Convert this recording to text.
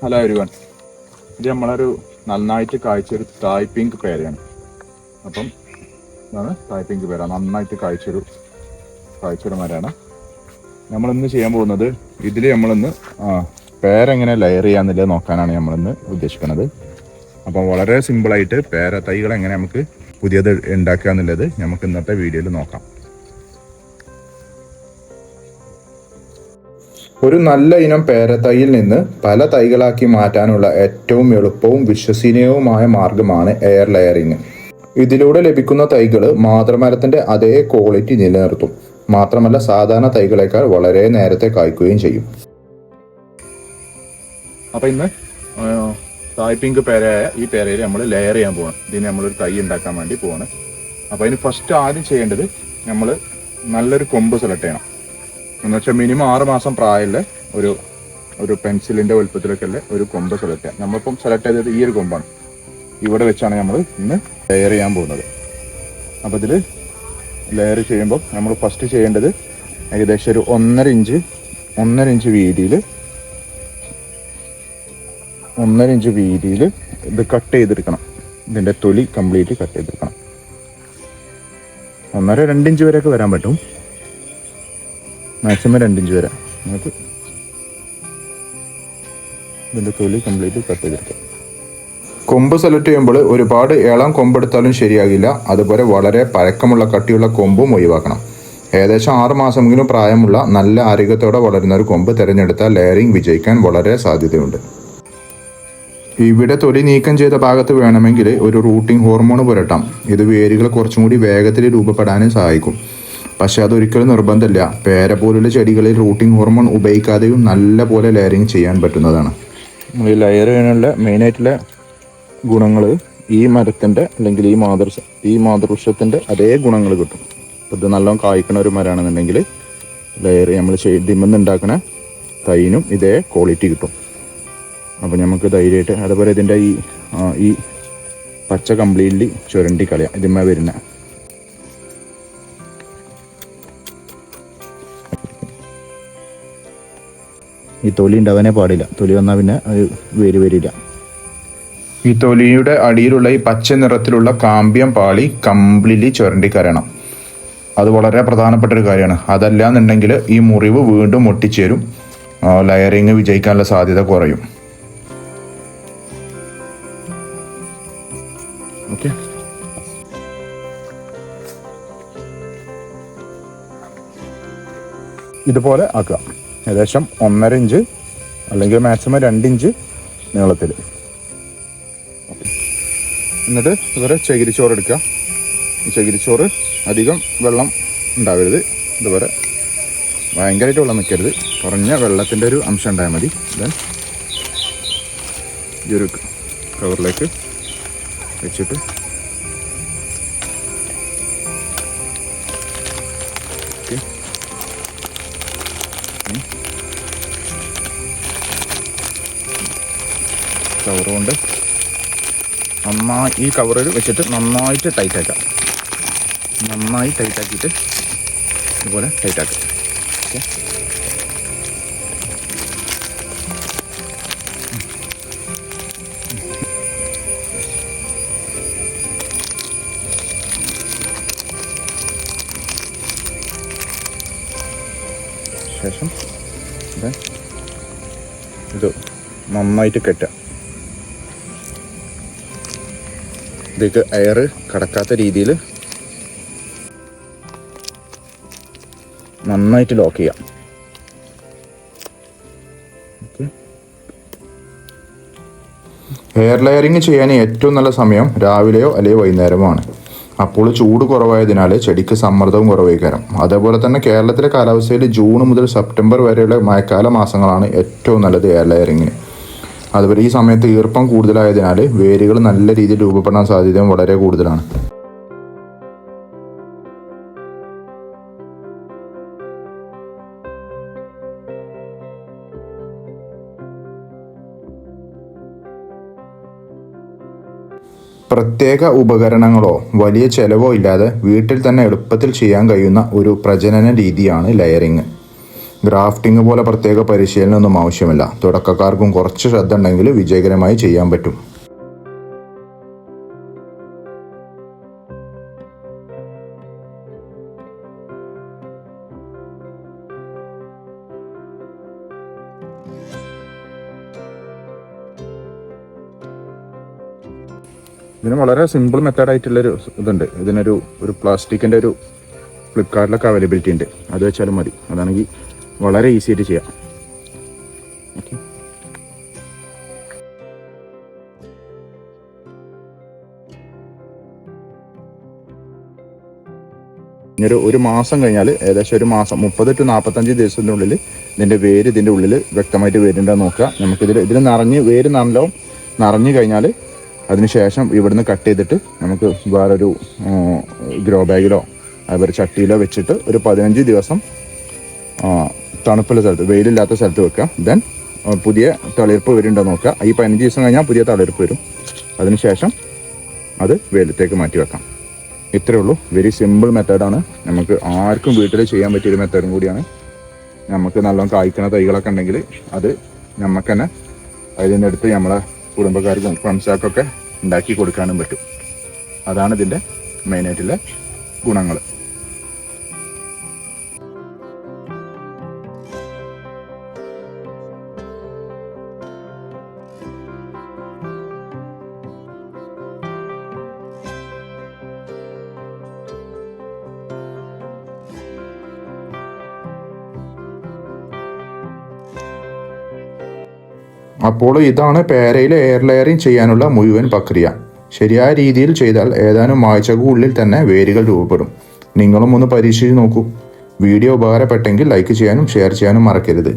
Hello everyone, ഇത് നമ്മളൊരു നന്നായിട്ട് കായ്ച്ചൊരു തായ് പിങ്ക് പേരയാണ്. അപ്പം ഇതാണ് തായ് പിങ്ക് പേര, നന്നായിട്ട് കായ്ച്ചൊരു മരമാണ്. നമ്മളിന്ന് ചെയ്യാൻ പോകുന്നത് ഇതിൽ നമ്മളിന്ന് പേരെങ്ങനെ ലെയർ ചെയ്യാന്നുള്ളത് നോക്കാനാണ് നമ്മളിന്ന് ഉദ്ദേശിക്കുന്നത്. അപ്പം വളരെ സിമ്പിളായിട്ട് പേര തൈകൾ എങ്ങനെ നമുക്ക് പുതിയത് ഉണ്ടാക്കുക എന്നുള്ളത് നമുക്ക് ഇന്നത്തെ വീഡിയോയിൽ നോക്കാം. ഒരു നല്ല ഇനം പേരത്തൈയിൽ നിന്ന് പല തൈകളാക്കി മാറ്റാനുള്ള ഏറ്റവും എളുപ്പവും വിശ്വസനീയവുമായ മാർഗമാണ് എയർ ലെയറിങ്. ഇതിലൂടെ ലഭിക്കുന്ന തൈകൾ മാതൃമരത്തിന്റെ അതേ ക്വാളിറ്റി നിലനിർത്തും. മാത്രമല്ല സാധാരണ തൈകളെക്കാൾ വളരെ നേരത്തെ കായ്ക്കുകയും ചെയ്യും. അപ്പൊ ഇന്ന് തായ് പിങ്ക് പേരയായ ഈ പേരയിൽ നമ്മൾ ലെയർ ചെയ്യാൻ പോവാണ്. ഇതിന് നമ്മളൊരു തൈ ഉണ്ടാക്കാൻ വേണ്ടി പോവാണ്. അപ്പൊ അതിന് ഫസ്റ്റ് ആദ്യം ചെയ്യേണ്ടത് നമ്മൾ നല്ലൊരു കൊമ്പ് സെലക്ട് ചെയ്യണം. എന്ന് വെച്ചാൽ മിനിമം 6 മാസം പ്രായമുള്ള ഒരു പെൻസിലിന്റെ വലുപ്പത്തിലൊക്കെ ഉള്ള ഒരു കൊമ്പ് സെലക്ട് ചെയ്യാം. നമ്മളിപ്പം സെലക്ട് ചെയ്തത് ഈ ഒരു കൊമ്പാണ്. ഇവിടെ വെച്ചാണ് നമ്മൾ ഇന്ന് ലെയർ ചെയ്യാൻ പോകുന്നത്. അപ്പോൾ ഇതിൽ ലെയർ ചെയ്യുമ്പോൾ നമ്മൾ ഫസ്റ്റ് ചെയ്യേണ്ടത് ഏകദേശം ഒരു 1.5 ഇഞ്ച് വീതിയിൽ ഇത് കട്ട് ചെയ്തെടുക്കണം. ഇതിന്റെ തൊലി കംപ്ലീറ്റ് കട്ട് ചെയ്തെടുക്കണം. 1.5-2 ഇഞ്ച് വരെയൊക്കെ വരാൻ പറ്റും. മാക്സിമം 2 ഇഞ്ച് വരെ നമുക്ക് ഇതിൻ്റെ തൊലി കംപ്ലീറ്റ് കട്ട് ചെയ്തെടുക്കാം. കൊമ്പ് സെലക്ട് ചെയ്യുമ്പോൾ ഒരുപാട് ഇളം കൊമ്പെടുത്താലും ശരിയാകില്ല. അതുപോലെ വളരെ പഴക്കമുള്ള കട്ടിയുള്ള കൊമ്പും ഒഴിവാക്കണം. ഏകദേശം 6 മാസമെങ്കിലും പ്രായമുള്ള നല്ല ആരോഗ്യത്തോടെ വളരുന്ന ഒരു കൊമ്പ് തിരഞ്ഞെടുത്താൽ ലെയറിംഗ് വിജയിക്കാൻ വളരെ സാധ്യതയുണ്ട്. ഇവിടെ തൊലി നീക്കം ചെയ്ത ഭാഗത്ത് വേണമെങ്കിൽ ഒരു റൂട്ടിംഗ് ഹോർമോൺ പുരട്ടാം. ഇത് വേരുകൾ കുറച്ചും കൂടി വേഗത്തിൽ രൂപപ്പെടാനും സഹായിക്കും. പക്ഷെ അതൊരിക്കലും നിർബന്ധമില്ല. പേര പോലുള്ള ചെടികളിൽ റൂട്ടിംഗ് ഹോർമോൺ ഉപയോഗിക്കാതെയും നല്ല പോലെ ലെയറിങ് ചെയ്യാൻ പറ്റുന്നതാണ്. നമ്മൾ ഈ ലെയർ ചെയ്യാനുള്ള മെയിനായിട്ടുള്ള ഗുണങ്ങൾ ഈ മരത്തിൻ്റെ അല്ലെങ്കിൽ ഈ മാതൃവൃക്ഷത്തിൻ്റെ അതേ ഗുണങ്ങൾ കിട്ടും. ഇത് നല്ലോണം കായ്ക്കണ ഒരു മരമാണെന്നുണ്ടെങ്കിൽ ലെയർ നമ്മൾ ഇതിമെന്ന് ഉണ്ടാക്കുന്ന തൈനും ഇതേ ക്വാളിറ്റി കിട്ടും. അപ്പോൾ നമുക്ക് ധൈര്യമായിട്ട് അതുപോലെ ഇതിൻ്റെ ഈ പച്ച കംപ്ലീറ്റ്ലി ചുരണ്ടി കളയാം. ഇതിന്മേ വരുന്ന ഈ തൊലി ഉണ്ടാവാനേ പാടില്ല. തൊലി വന്നാൽ പിന്നെ അത് വരില്ല. ഈ തൊലിയുടെ അടിയിലുള്ള ഈ പച്ച നിറത്തിലുള്ള കാമ്പ്യം പാളി കംപ്ലീറ്റ്ലി ചുരണ്ടിക്കരയണം. അത് വളരെ പ്രധാനപ്പെട്ട ഒരു കാര്യമാണ്. അതല്ല എന്നുണ്ടെങ്കിൽ ഈ മുറിവ് വീണ്ടും ഒട്ടിച്ചേരും. ലെയറിങ് വിജയിക്കാനുള്ള സാധ്യത കുറയും. ഓക്കെ, ഇതുപോലെ ആക്കുക. ഏകദേശം 1.5 ഇഞ്ച് അല്ലെങ്കിൽ മാക്സിമം 2 ഇഞ്ച് നീളത്തിൽ. എന്നിട്ട് ഇതുവരെ ചകിരിച്ചോറ് എടുക്കുക. ഈ ചകിരിച്ചോറ് അധികം വെള്ളം ഉണ്ടാവരുത്. ഇതുപോലെ ഭയങ്കരമായിട്ട് വെള്ളം നിൽക്കരുത്. കുറഞ്ഞ വെള്ളത്തിൻ്റെ ഒരു അംശം ഉണ്ടായാൽ മതി. ദെൻ ഈ ഒരു കവറിലേക്ക് വെച്ചിട്ട് കവർ കൊണ്ട് നന്നായി ഈ കവറിൽ വെച്ചിട്ട് നന്നായിട്ട് ടൈറ്റാക്കാം. നന്നായി ടൈറ്റാക്കിയിട്ട് ഇതുപോലെ ടൈറ്റാക്കുക. ഓക്കെ, ശേഷം ഇത് നന്നായിട്ട് കെട്ടുക. ഇതിലേക്ക് എയർ കടക്കാത്ത രീതിയിൽ നന്നായിട്ട് ലോക്ക് ചെയ്യാം. എയർ ലെയറിങ് ചെയ്യാൻ ഏറ്റവും നല്ല സമയം രാവിലെയോ അല്ലെങ്കിൽ വൈകുന്നേരമോ. അപ്പോൾ ചൂട് കുറവായതിനാൽ ചെടിക്ക് സമ്മർദ്ദവും കുറവായിക്കാരം. അതേപോലെ തന്നെ കേരളത്തിലെ കാലാവസ്ഥയിൽ ജൂൺ മുതൽ സെപ്റ്റംബർ വരെയുള്ള മഴക്കാല മാസങ്ങളാണ് ഏറ്റവും നല്ലത് എയർ ലെയറിങ്ങിന്. അതുപോലെ ഈ സമയത്ത് ഈർപ്പം കൂടുതലായതിനാൽ വേരുകൾ നല്ല രീതിയിൽ രൂപപ്പെടാൻ സാധ്യതയും വളരെ കൂടുതലാണ്. പ്രത്യേക ഉപകരണങ്ങളോ വലിയ ചെലവോ ഇല്ലാതെ വീട്ടിൽ തന്നെ എളുപ്പത്തിൽ ചെയ്യാൻ കഴിയുന്ന ഒരു പ്രജനന രീതിയാണ് ലെയറിങ്. ഗ്രാഫ്റ്റിംഗ് പോലെ പ്രത്യേക പരിശീലനമൊന്നും ആവശ്യമില്ല. തുടക്കക്കാർക്കും കുറച്ച് ശ്രദ്ധ ഉണ്ടെങ്കിൽ വിജയകരമായി ചെയ്യാൻ പറ്റും. ഇതിന് വളരെ സിമ്പിൾ മെത്തേഡായിട്ടുള്ളൊരു ഇതുണ്ട്. ഇതിനൊരു പ്ലാസ്റ്റിക്കിൻ്റെ ഒരു ഫ്ലിപ്കാർട്ടിലൊക്കെ അവൈലബിലിറ്റി ഉണ്ട്. അത് വെച്ചാലും മതി. അതാണെങ്കിൽ വളരെ ഈസി ആയിട്ട് ചെയ്യാം. ഓക്കെ, ഇനി ഒരു മാസം കഴിഞ്ഞാൽ, ഏകദേശം ഒരു മാസം 30 to 45 ദിവസത്തിൻ്റെ ഉള്ളിൽ ഇതിൻ്റെ വേര് ഇതിൻ്റെ ഉള്ളിൽ വ്യക്തമായിട്ട് വരുന്നുണ്ടെന്ന് നോക്കുക. ഇതിൽ വേര് നിറഞ്ഞു കഴിഞ്ഞാൽ അതിനുശേഷം ഇവിടുന്ന് കട്ട് ചെയ്തിട്ട് നമുക്ക് വേറൊരു ഗ്രോ ബാഗിലോ അതുപോലെ ചട്ടിയിലോ വെച്ചിട്ട് ഒരു 15 ദിവസം തണുപ്പുള്ള സ്ഥലത്ത്, വെയിലില്ലാത്ത സ്ഥലത്ത് വെക്കുക. ദെൻ പുതിയ തളിർപ്പ് വരുന്നുണ്ടോ നോക്കുക. ഈ 15 ദിവസം കഴിഞ്ഞാൽ പുതിയ തളിർപ്പ് വരും. അതിനുശേഷം അത് വെയിലത്തേക്ക് മാറ്റി വെക്കാം. ഇത്രയേ ഉള്ളൂ. വെരി സിമ്പിൾ മെത്തേഡാണ്. നമുക്ക് ആർക്കും വീട്ടിൽ ചെയ്യാൻ പറ്റിയൊരു മെത്തേഡും കൂടിയാണ്. നമുക്ക് നല്ലോണം കായ്ക്കുന്ന തൈകളൊക്കെ ഉണ്ടെങ്കിൽ അത് നമുക്ക് തന്നെ അതിൽ നിന്നെടുത്ത് നമ്മളെ കുടുംബക്കാർക്കും ഫ്രണ്ട്സാർക്കൊക്കെ ഉണ്ടാക്കി കൊടുക്കാനും പറ്റും. അതാണ് ഇതിൻ്റെ മെയിനായിട്ടുള്ള ഗുണങ്ങൾ. അപ്പോൾ ഇതാണ് പേരയിൽ എയർ ലെയറിങ് ചെയ്യാനുള്ള മുഴുവൻ പ്രക്രിയ. ശരിയായ രീതിയിൽ ചെയ്താൽ ഏതാനും ആഴ്ചകൾക്കുള്ളിൽ തന്നെ വേരുകൾ രൂപപ്പെടും. നിങ്ങളും ഒന്ന് പരീക്ഷിച്ച് നോക്കൂ. വീഡിയോ ഉപകാരപ്പെട്ടെങ്കിൽ ലൈക്ക് ചെയ്യാനും ഷെയർ ചെയ്യാനും മറക്കരുത്.